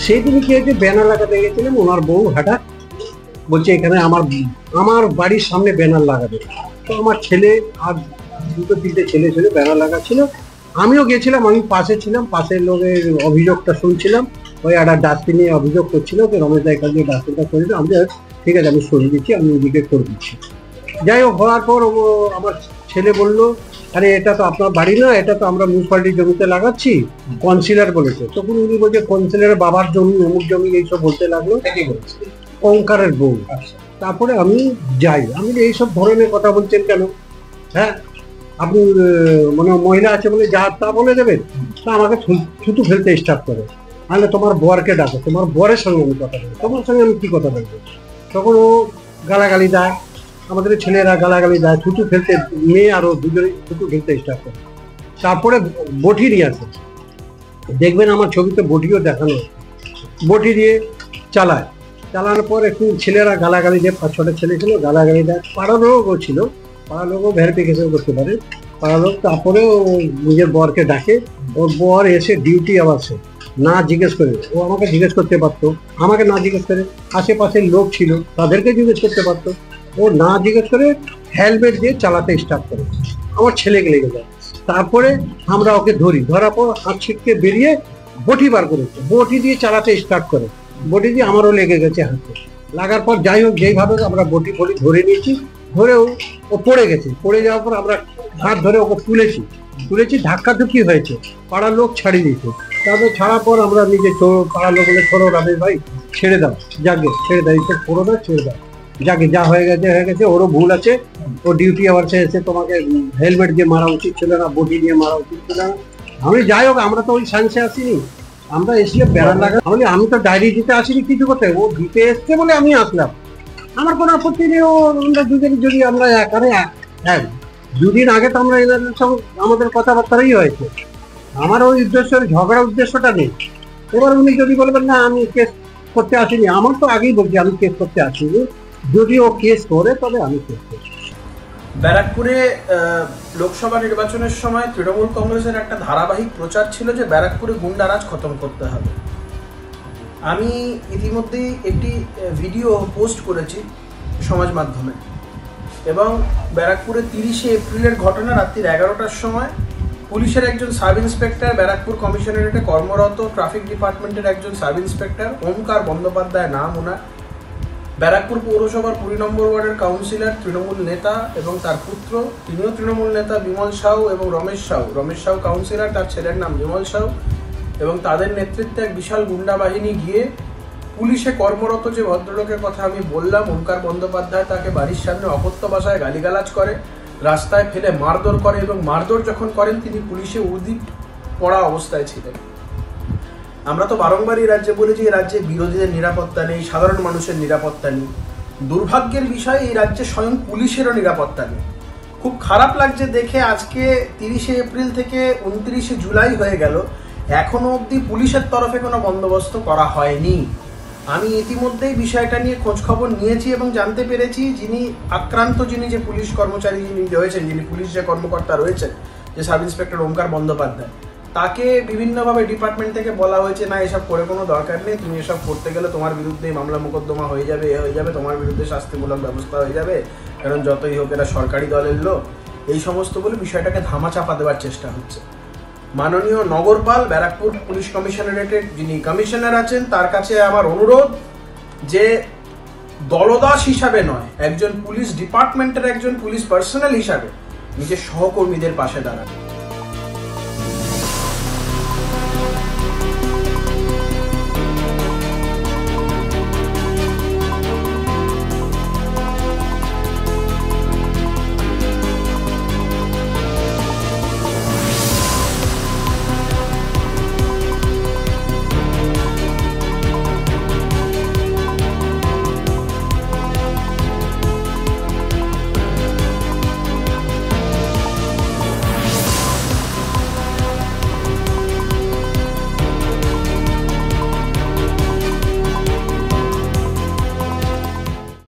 সেই দিন কি হয়েছে, ব্যানার লাগাতে গেছিলাম, ওনার বউ হঠাৎ বলছে এখানে আমার বাড়ির সামনে ব্যানার লাগাবে। তো আমার ছেলে আর দুটো তিনটে ছেলে ছিল, ব্যানার লাগাচ্ছিল, আমিও গেছিলাম, আমি পাশে ছিলাম, পাশের লোকের অভিযোগটা শুনছিলাম। ওই একটা ডাস্টবিনে অভিযোগ করছিল যে রমেশ দা এখান দিয়ে ডাস্টবিনটা করে দিল। আমি ঠিক আছে, আমি সরিয়ে দিচ্ছি, আমি ওইদিকে করে দিচ্ছি। যাই হোক, হওয়ার পর আমার ছেলে বললো, আরে এটা তো আপনার বাড়ি না, এটা তো আমরা মিউনিসিপালিটির জমিতে লাগাচ্ছি, কাউন্সিলর বলেছে। তখন উনি বলছে কাউন্সিলরের বাবার জমি, অমুক জমি, এইসব বলতে লাগলো। ওঙ্কারের বউ। তারপরে আমি যাই, আমি এইসব ধরনের কথা বলছেন কেন? হ্যাঁ, আপনি মানে মহিলা আছে বলে যা তা বলে দেবেন? তা আমাকে থুতু ফেলতে স্টার্ট করে। তাহলে তোমার বরকে ডাকো, তোমার বরের সঙ্গে আমি কথা বলবো, তোমার সঙ্গে আমি কি কথা বলবো? তখন ও গালাগালি দেয়, আমাদের ছেলেরা গালাগালি দেয়, থুতু ফেলতে, মেয়ে আরো দুজনে থুতু ফেলতে স্টার্ট করে। তারপরে বটি নিয়ে আসে, দেখবেন আমার ছবিতে বটিও দেখানো, বটি দিয়ে চালায়। চালানোর পর একটু ছেলেরা গালাগালি দেয়, 5-6টা ছেলে ছিল, গালাগালি দেয়। পাড়ার লোকও ছিল, পাড়ার লোকও ভেরিফিকেশন করতে পারে পাড়ার লোক। তারপরে ও নিজের বরকে ডাকে, ওর বর এসে ডিউটি আওয়ার্সে না জিজ্ঞেস করে, ও আমাকে জিজ্ঞেস করতে পারতো, আমাকে না জিজ্ঞেস করে আশেপাশের লোক ছিল তাদেরকে জিজ্ঞেস করতে পারতো। ও না জিজ্ঞেস করে হেলমেট দিয়ে চালাতে স্টার্ট করে, আমার ছেলেকে লেগে যায়। তারপরে আমরা ওকে ধরি, ধরার পর হাত ছিটকে বেরিয়ে বটি বার করেছে, বটি দিয়ে চালাতে স্টার্ট করে, বটি দিয়ে আমারও লেগে গেছে হাতে। লাগার পর যাই হোক, যেইভাবে আমরা বটি ধরে নিয়েছি, ধরেও ও পড়ে গেছে। পড়ে যাওয়ার পর আমরা হাত ধরে ওকে তুলেছি, ধাক্কাধুক্কি হয়েছে, পাড়ার লোক ছাড়িয়ে দিয়েছে। তারপরে ছাড়ার পর আমরা নিজে পাড়ার লোক বলে, ছোড়ো রমেশ ভাই, ছেড়ে দাও, যাকে ছেড়ে দাও, এইসব করো না, ছেড়ে দাও, যাকে যা হয়ে গেছে, ওরও ভুল আছে। ও ডিউটি আওয়ার্সে এসে তোমাকে হেলমেট দিয়ে মারা উচিত ছিল না, বডি দিয়ে মারা উচিত ছিল না। আমি যাই হোক, আমরা তো ওই সায়েন্সে আসিনি, আমরা এসে ব্যানার লাগা, আমি তো ডায়েরি দিতে আসিনি কিছু করতে, ও দিতে এসছে বলে আমি আসলাম, আমার কোনো আপত্তি নেই। ও আমরা দুজনে যদি আমরা একারে দুদিন আগে তো আমরা এনাদের সঙ্গে আমাদের কথাবার্তাই হয়েছে, আমার ওই উদ্দেশ্যের ঝগড়ার উদ্দেশ্যটা নেই। এবার উনি যদি বলবেন না আমি কেস করতে আসিনি, আমার তো আগেই বলছি আমি কেস করতে আসিনি, যদি ও কেস করে তবে আমি কেস করছি। ব্যারাকপুরে লোকসভা নির্বাচনের সময় তৃণমূল কংগ্রেসের একটা ধারাবাহিক প্রচার ছিল যে ব্যারাকপুরে গুন্ডারাজ খতম করতে হবে। আমি ইতিমধ্যেই একটি ভিডিও পোস্ট করেছি সমাজ মাধ্যমে, এবং ব্যারাকপুরে 30শে এপ্রিলের ঘটনা, রাত্রি 11টার সময় পুলিশের একজন সাব ইন্সপেক্টর, ব্যারাকপুর কমিশনারেটে কর্মরত ট্রাফিক ডিপার্টমেন্টের একজন সাব ইন্সপেক্টর ওমকার বন্দ্যোপাধ্যায় নাম ওনার, ব্যারাকপুর পৌরসভার 20 নম্বর ওয়ার্ডের কাউন্সিলর, তৃণমূল নেতা এবং তার পুত্র, তিনিও তৃণমূল নেতা, বিমল সাউ এবং রমেশ সাউ কাউন্সিলর, তার ছেলের নাম বিমল সাউ, এবং তাদের নেতৃত্বে এক বিশাল গুন্ডা বাহিনী গিয়ে পুলিশে কর্মরত যে ভদ্রলোকের কথা আমি বললাম, ওমকার বন্দ্যোপাধ্যায়, তাকে বাড়ির সামনে অকথ্য ভাষায় গালিগালাজ করে, রাস্তায় ফেলে মারধর করে, এবং মারধর যখন করেন তিনি পুলিশে উদিত পড়া অবস্থায় ছিলেন। আমরা তো বারংবার এই রাজ্যে বলেছি, এই রাজ্যে বিরোধীদের নিরাপত্তা নেই, সাধারণ মানুষের নিরাপত্তা নেই। দুর্ভাগ্যের বিষয়, এই রাজ্যে স্বয়ং পুলিশেরও নিরাপত্তা নেই। খুব খারাপ লাগছে দেখে, আজকে 30শে এপ্রিল থেকে 29শে জুলাই হয়ে গেল, এখনো অবধি পুলিশের তরফে কোনো বন্দোবস্ত করা হয়নি। আমি ইতিমধ্যেই বিষয়টা নিয়ে খোঁজখবর নিয়েছি এবং জানতে পেরেছি যিনি আক্রান্ত, যিনি যে পুলিশ কর্মচারী যিনি রয়েছেন, যিনি পুলিশ যে কর্মকর্তা রয়েছেন, যে সাব ইন্সপেক্টর ওমকার বন্দ্যোপাধ্যায়, তাকে বিভিন্নভাবে ডিপার্টমেন্ট থেকে বলা হয়েছে না এসব করে কোনো দরকার নেই, তুমি এসব করতে গেলে তোমার বিরুদ্ধে মামলা মোকদ্দমা হয়ে যাবে, তোমার বিরুদ্ধে শাস্তিমূলক ব্যবস্থা হয়ে যাবে, কারণ যতই হোক এরা সরকারি দলের লোক, এই সমস্ত বলে বিষয়টাকে ধামাচাপা দেওয়ার চেষ্টা হচ্ছে। মাননীয় নগরপাল, ব্যারাকপুর পুলিশ কমিশনারেটের যিনি কমিশনার আছেন, তার কাছে আমার অনুরোধ যে দলদাস হিসাবে নয়, একজন পুলিশ ডিপার্টমেন্টের একজন পুলিশ পার্সোনাল হিসাবে নিজের সহকর্মীদের পাশে দাঁড়ান।